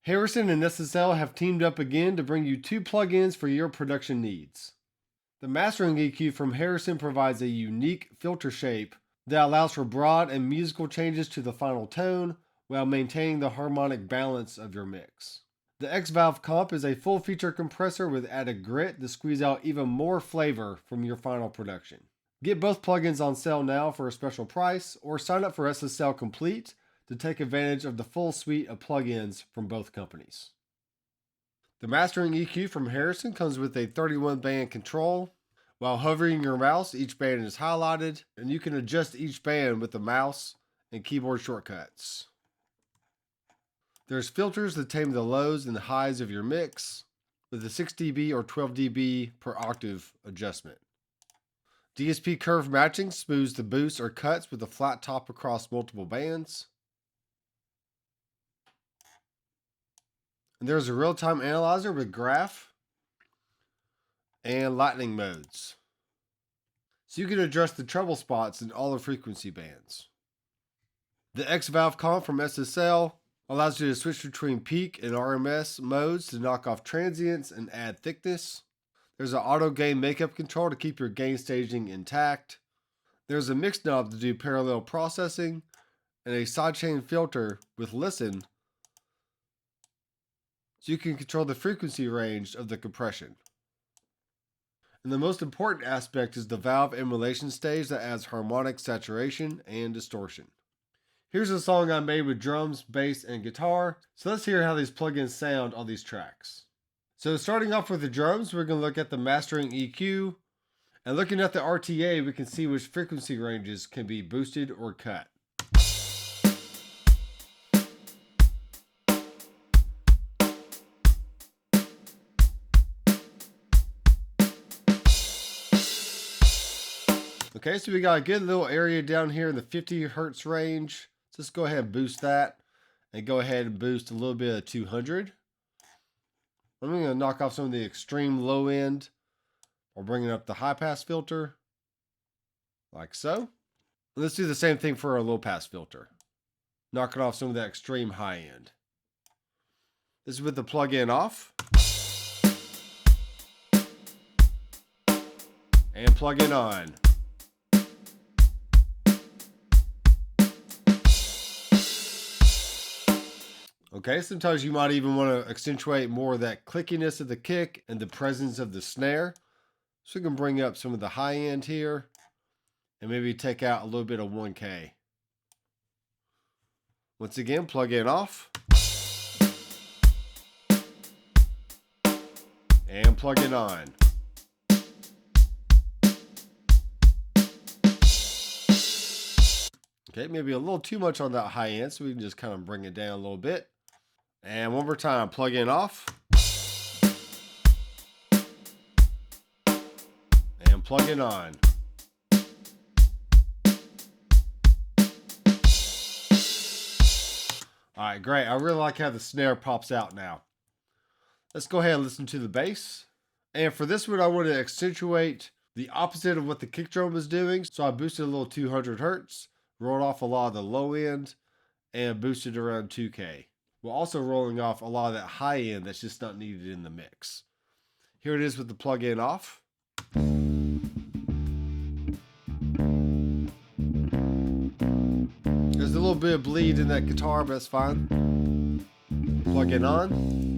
Harrison and SSL have teamed up again to bring you two plugins for your production needs. The Mastering EQ from Harrison provides a unique filter shape that allows for broad and musical changes to the final tone while maintaining the harmonic balance of your mix. The X-Valvecomp is a full-feature compressor with added grit to squeeze out even more flavor from your final production. Get both plugins on sale now for a special price, or sign up for SSL Complete to take advantage of the full suite of plugins from both companies. The Mastering EQ from Harrison comes with a 31-band control. While hovering your mouse, each band is highlighted, and you can adjust each band with the mouse and keyboard shortcuts. There's filters that tame the lows and highs of your mix with a 6 dB or 12 dB per octave adjustment. DSP curve matching smooths the boosts or cuts with a flat top across multiple bands. And there's a real-time analyzer with graph and lightning modes. So you can adjust the treble spots in all the frequency bands. The X-Valvecomp from SSL allows you to switch between peak and RMS modes to knock off transients and add thickness. There's an auto gain makeup control to keep your gain staging intact. There's a mix knob to do parallel processing, and a sidechain filter with listen so you can control the frequency range of the compression. And the most important aspect is the valve emulation stage that adds harmonic saturation and distortion. Here's a song I made with drums, bass, and guitar. So let's hear how these plugins sound on these tracks. So starting off with the drums, we're going to look at the Mastering EQ. And looking at the RTA, we can see which frequency ranges can be boosted or cut. Okay, so we got a good little area down here in the 50 Hertz range. So let's go ahead and boost that and go ahead and boost a little bit of 200. I'm going to knock off some of the extreme low end or bringing up the high pass filter like so. Let's do the same thing for our low pass filter. Knocking off some of that extreme high end. This is with the plug-in off. And plug-in on. Okay, sometimes you might even want to accentuate more of that clickiness of the kick and the presence of the snare. So we can bring up some of the high end here and maybe take out a little bit of 1K. Once again, plug in off. And plug it on. Okay, maybe a little too much on that high end, so we can just kind of bring it down a little bit. And one more time, plug in off. And plug it on. Alright, great. I really like how the snare pops out now. Let's go ahead and listen to the bass. And for this one, I want to accentuate the opposite of what the kick drum was doing. So I boosted a little 200 Hertz, rolled off a lot of the low end, and boosted around 2K. We're also rolling off a lot of that high end that's just not needed in the mix. Here it is with the plug-in off. There's a little bit of bleed in that guitar, but that's fine. Plug-in on.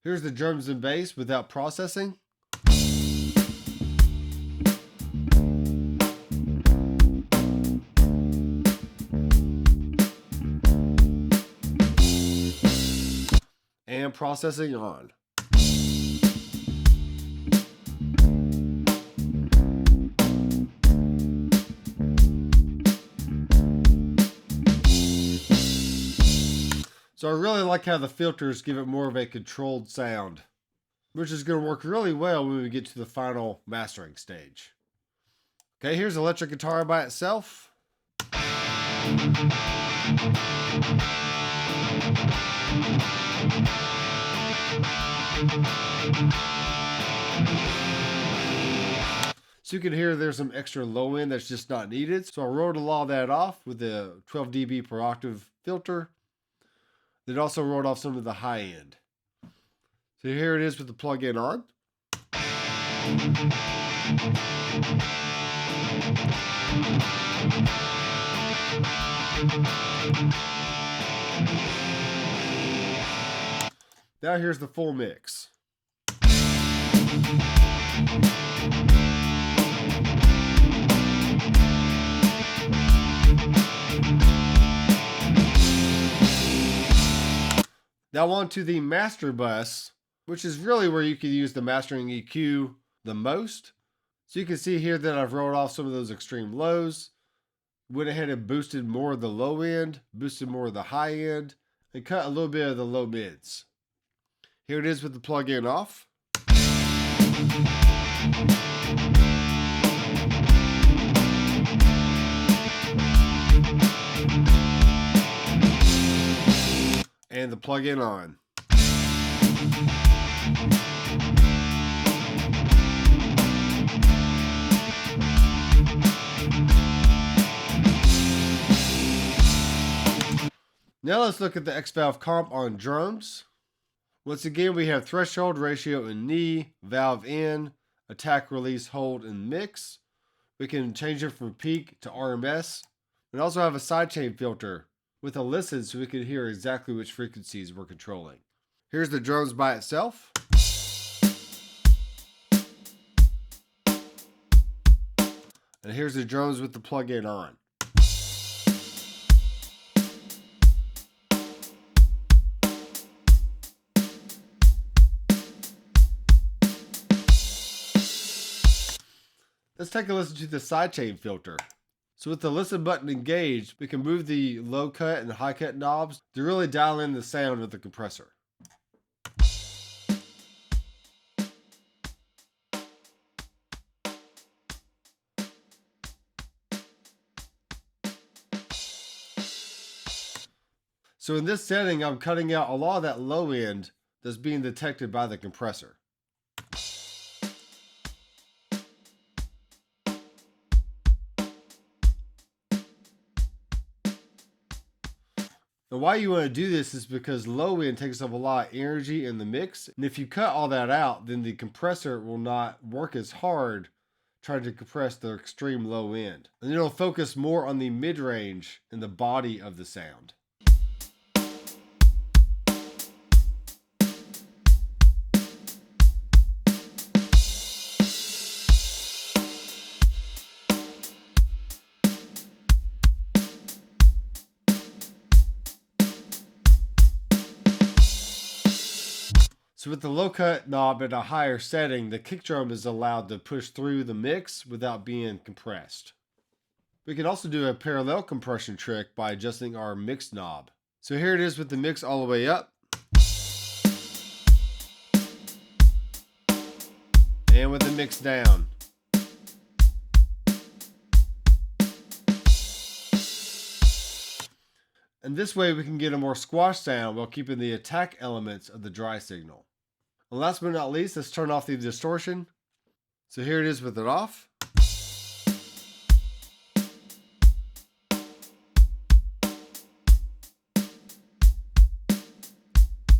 Here's the drums and bass without processing. And processing on. So I really like how the filters give it more of a controlled sound, which is going to work really well when we get to the final mastering stage. Okay, here's electric guitar by itself. So you can hear there's some extra low end that's just not needed. So I rolled all that off with the 12 dB per octave filter. Then also rolled off some of the high end. So here it is with the plug-in on. Now here's the full mix. Now on to the master bus, which is really where you can use the mastering EQ the most. So you can see here that I've rolled off some of those extreme lows, went ahead and boosted more of the low end, boosted more of the high end, and cut a little bit of the low mids. Here it is with the plug-in off. And the plug-in on. Now let's look at the X-Valvecomp on drums. Once again, we have threshold, ratio, and knee, valve in, attack, release, hold, and mix. We can change it from peak to RMS. We also have a sidechain filter with a listen so we can hear exactly which frequencies we're controlling. Here's the drums by itself. And here's the drums with the plug-in on. Let's take a listen to the sidechain filter. So with the listen button engaged, we can move the low cut and high cut knobs to really dial in the sound of the compressor. So in this setting, I'm cutting out a lot of that low end that's being detected by the compressor. And why you want to do this is because low end takes up a lot of energy in the mix. And if you cut all that out, then the compressor will not work as hard trying to compress the extreme low end. And it'll focus more on the mid-range and the body of the sound. So with the low cut knob at a higher setting, the kick drum is allowed to push through the mix without being compressed. We can also do a parallel compression trick by adjusting our mix knob. So here it is with the mix all the way up. And with the mix down. And this way we can get a more squash sound while keeping the attack elements of the dry signal. And last but not least, let's turn off the distortion. So here it is with it off.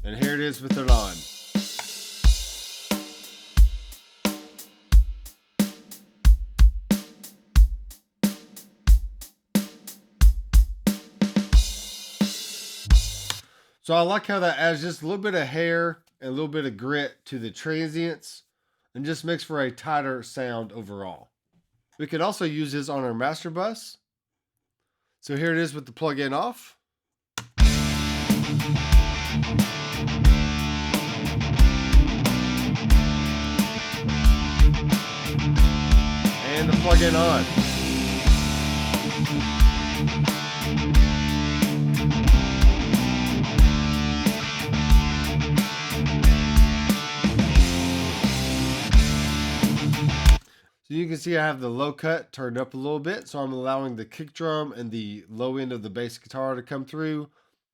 And here it is with it on. So I like how that adds just a little bit of hair and a little bit of grit to the transients and just makes for a tighter sound overall. We can also use this on our master bus. So here it is with the plug-in off. And the plug-in on. So you can see I have the low cut turned up a little bit, so I'm allowing the kick drum and the low end of the bass guitar to come through,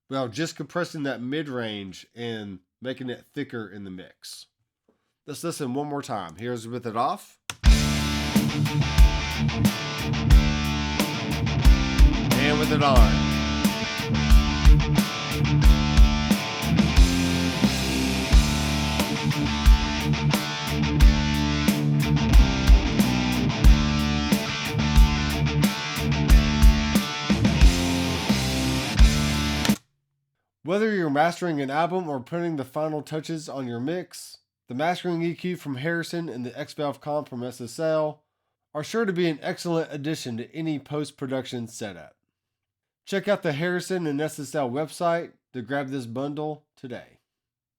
while just compressing that mid-range and making it thicker in the mix. Let's listen one more time. Here's with it off. And with it on. Whether you're mastering an album or putting the final touches on your mix, the Mastering EQ from Harrison and the X-Valvecomp from SSL are sure to be an excellent addition to any post-production setup. Check out the Harrison and SSL website to grab this bundle today.